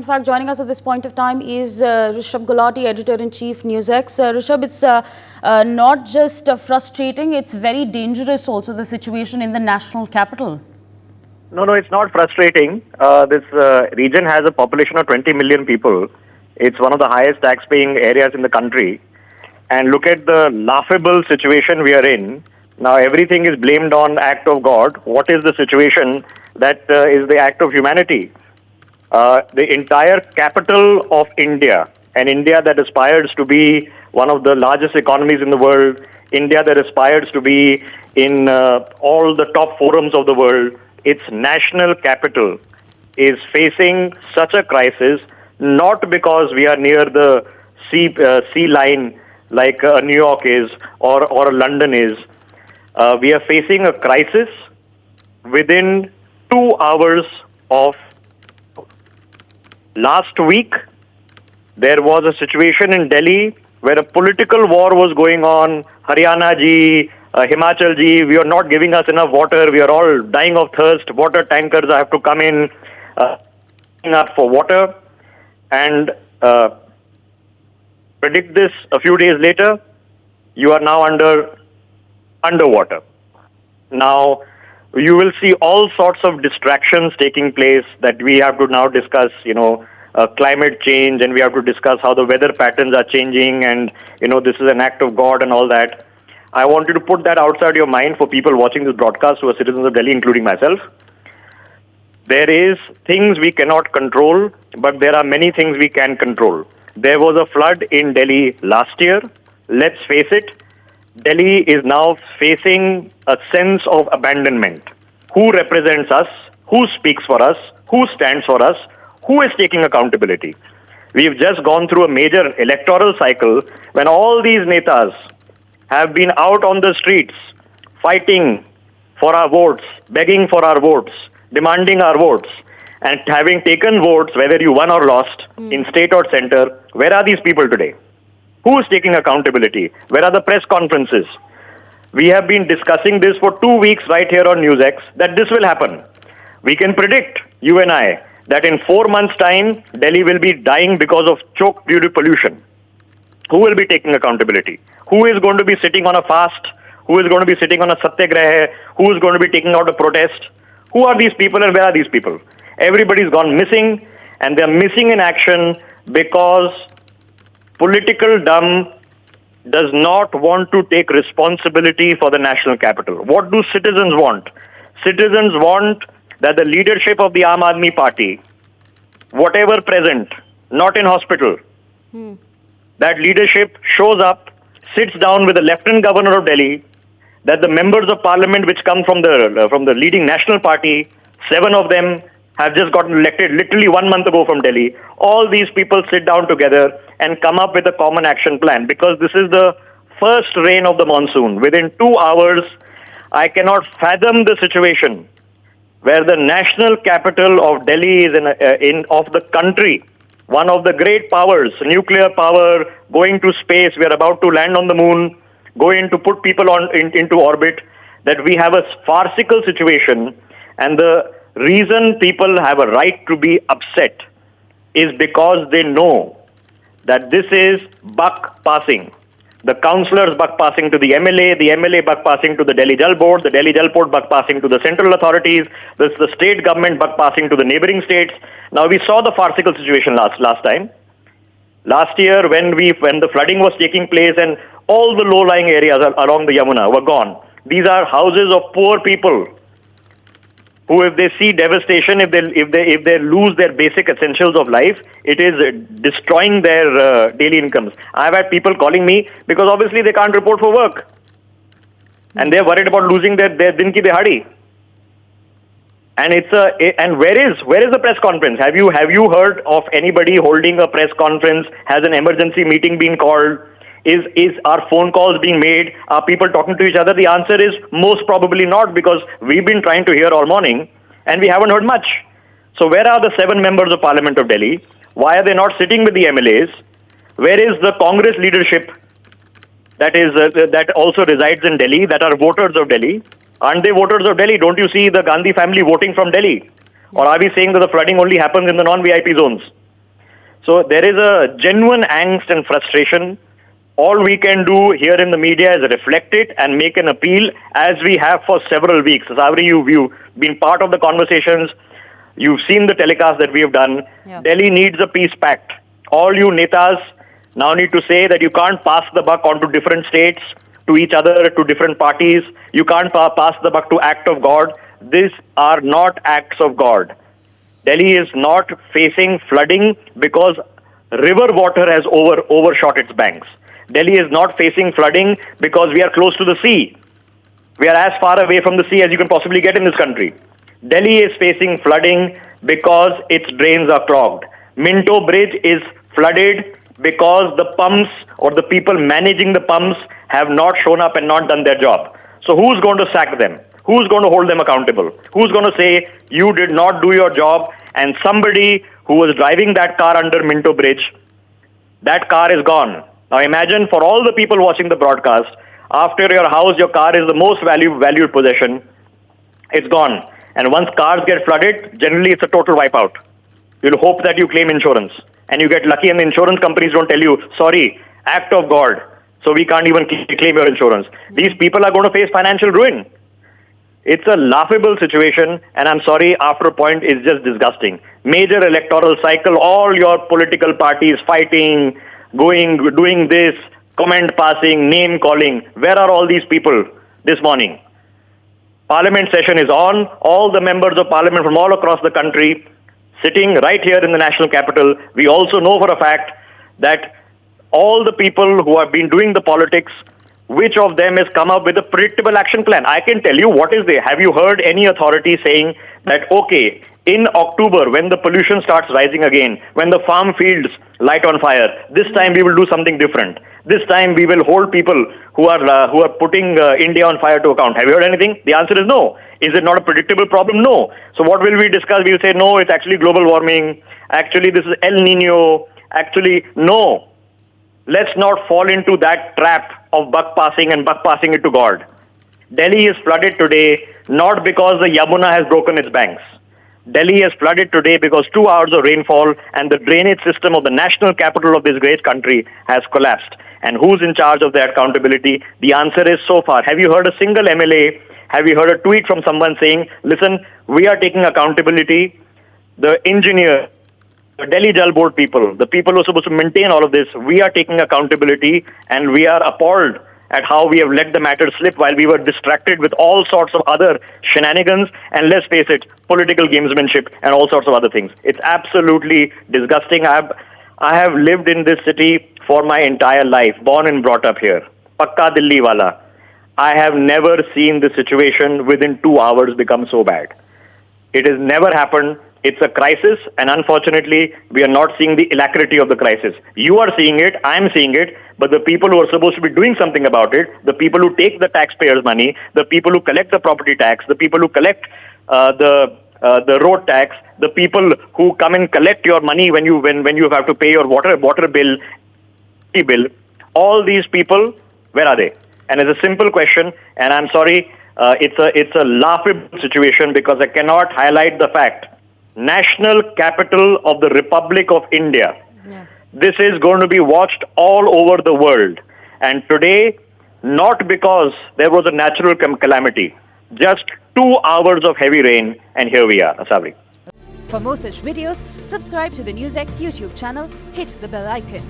fact, joining us at this point of time is Rishabh Gulati, Editor-in-Chief, NewsX. Rishabh, it's not just frustrating, it's very dangerous also, the situation in the national capital. No, it's not frustrating. This region has a population of 20 million people. It's one of the highest tax-paying areas in the country. And look at the laughable situation we are in. Now everything is blamed on act of God. What is the situation that is the act of humanity? The entire capital of India, and India that aspires to be one of the largest economies in the world, India that aspires to be in all the top forums of the world, its national capital is facing such a crisis, not because we are near the sea line like New York is or London is. We are facing a crisis within 2 hours of last week. There was a situation in Delhi where a political war was going on. Haryana ji, Himachal ji, we are not giving us enough water. We are all dying of thirst. Water tankers have to come in up for water. And predict this a few days later, you are now underwater. Now, you will see all sorts of distractions taking place that we have to now discuss, climate change, and we have to discuss how the weather patterns are changing, and, this is an act of God and all that. I want you to put that outside your mind for people watching this broadcast who are citizens of Delhi, including myself. There is things we cannot control, but there are many things we can control. There was a flood in Delhi last year. Let's face it, Delhi is now facing a sense of abandonment. Who represents us? Who speaks for us? Who stands for us? Who is taking accountability? We've just gone through a major electoral cycle when all these netas have been out on the streets fighting for our votes, begging for our votes, demanding our votes, and having taken votes, whether you won or lost, in state or center. Where are these people today? Who is taking accountability? Where are the press conferences? We have been discussing this for 2 weeks right here on NewsX, that this will happen. We can predict, you and I, that in 4 months' time, Delhi will be dying because of choke due to pollution. Who will be taking accountability? Who is going to be sitting on a fast? Who is going to be sitting on a satyagraha? Who is going to be taking out a protest? Who are these people and where are these people? Everybody's gone missing, and they're missing in action because political dumb does not want to take responsibility for the national capital. What do citizens want? Citizens want that the leadership of the Aam Aadmi Party, whatever present, not in hospital, that leadership shows up, sits down with the Lieutenant Governor of Delhi, that the members of parliament which come from the leading national party, 7 of them have just gotten elected literally 1 month ago from Delhi. All these people sit down together and come up with a common action plan, because this is the first rain of the monsoon. Within 2 hours, I cannot fathom the situation where the national capital of Delhi is of the country, one of the great powers, nuclear power, going to space. We are about to land on the moon, going to put people into orbit, that we have a farcical situation. And the reason people have a right to be upset is because they know that this is buck passing. The councillors buck passing to the MLA buck passing to the Delhi Jal Board, the Delhi Jal Board buck passing to the central authorities, the state government buck passing to the neighboring states. Now, we saw the farcical situation last time. Last year, when the flooding was taking place and all the low-lying areas along the Yamuna were gone. These are houses of poor people who, if they see devastation, if they lose their basic essentials of life, it is destroying their daily incomes. I've had people calling me because obviously they can't report for work, and they're worried about losing their din ki dehadi. And where is the press conference? Have you heard of anybody holding a press conference? Has an emergency meeting been called? Is our phone calls being made? Are people talking to each other? The answer is most probably not, because we've been trying to hear all morning and we haven't heard much. So where are the 7 members of Parliament of Delhi? Why are they not sitting with the MLAs? Where is the Congress leadership that also resides in Delhi, that are voters of Delhi? Aren't they voters of Delhi? Don't you see the Gandhi family voting from Delhi? Or are we saying that the flooding only happens in the non-VIP zones? So there is a genuine angst and frustration. All we can do here in the media is reflect it and make an appeal, as we have for several weeks. Savri, you've been part of the conversations. You've seen the telecast that we have done. Yeah. Delhi needs a peace pact. All you netas now need to say that you can't pass the buck onto different states, to each other, to different parties. You can't pass the buck to act of God. These are not acts of God. Delhi is not facing flooding because river water has overshot its banks. Delhi is not facing flooding because we are close to the sea. We are as far away from the sea as you can possibly get in this country. Delhi is facing flooding because its drains are clogged. Minto Bridge is flooded because the pumps or the people managing the pumps have not shown up and not done their job. So who's going to sack them? Who's going to hold them accountable? Who's going to say, you did not do your job, and somebody who was driving that car under Minto Bridge, that car is gone. Now imagine, for all the people watching the broadcast, after your house, your car is the most valued possession. It's gone. And once cars get flooded, generally it's a total wipeout. You'll hope that you claim insurance. And you get lucky and the insurance companies don't tell you, sorry, act of God, so we can't even claim your insurance. These people are going to face financial ruin. It's a laughable situation, and I'm sorry, after a point, it's just disgusting. Major electoral cycle, all your political parties fighting, doing this, comment passing, name calling. Where are all these people this morning? Parliament session is on. All the members of parliament from all across the country sitting right here in the national capital. We also know for a fact that all the people who have been doing the politics, which of them has come up with a predictable action plan? I can tell you what is there. Have you heard any authority saying that, okay, in October, when the pollution starts rising again, when the farm fields light on fire, this time we will do something different. This time we will hold people who are putting India on fire to account. Have you heard anything? The answer is no. Is it not a predictable problem? No. So what will we discuss? We will say, no, it's actually global warming. Actually, this is El Nino. Actually, no. Let's not fall into that trap of buck passing and buck passing it to God. Delhi is flooded today not because the Yamuna has broken its banks. Delhi is flooded today because 2 hours of rainfall and the drainage system of the national capital of this great country has collapsed. And who's in charge of that accountability? The answer is so far. Have you heard a single MLA? Have you heard a tweet from someone saying, listen, we are taking accountability? The engineer, the Delhi Jal Board people, the people who are supposed to maintain all of this, we are taking accountability, and we are appalled at how we have let the matter slip while we were distracted with all sorts of other shenanigans and, let's face it, political gamesmanship and all sorts of other things. It's absolutely disgusting. I have lived in this city for my entire life, born and brought up here. Pakka Dilli wala. I have never seen the situation within 2 hours become so bad. It has never happened. It's a crisis, and unfortunately, we are not seeing the alacrity of the crisis. You are seeing it, I'm seeing it, but the people who are supposed to be doing something about it, the people who take the taxpayers' money, the people who collect the property tax, the people who collect the road tax, the people who come and collect your money when you have to pay your water bill, all these people, where are they? And it's a simple question, and I'm sorry, it's a laughable situation because I cannot highlight the fact. National capital of the Republic of India. Yeah. This is going to be watched all over the world. And today, not because there was a natural calamity, just 2 hours of heavy rain, and here we are, Asabri. For more such videos, subscribe to the NewsX YouTube channel, hit the bell icon.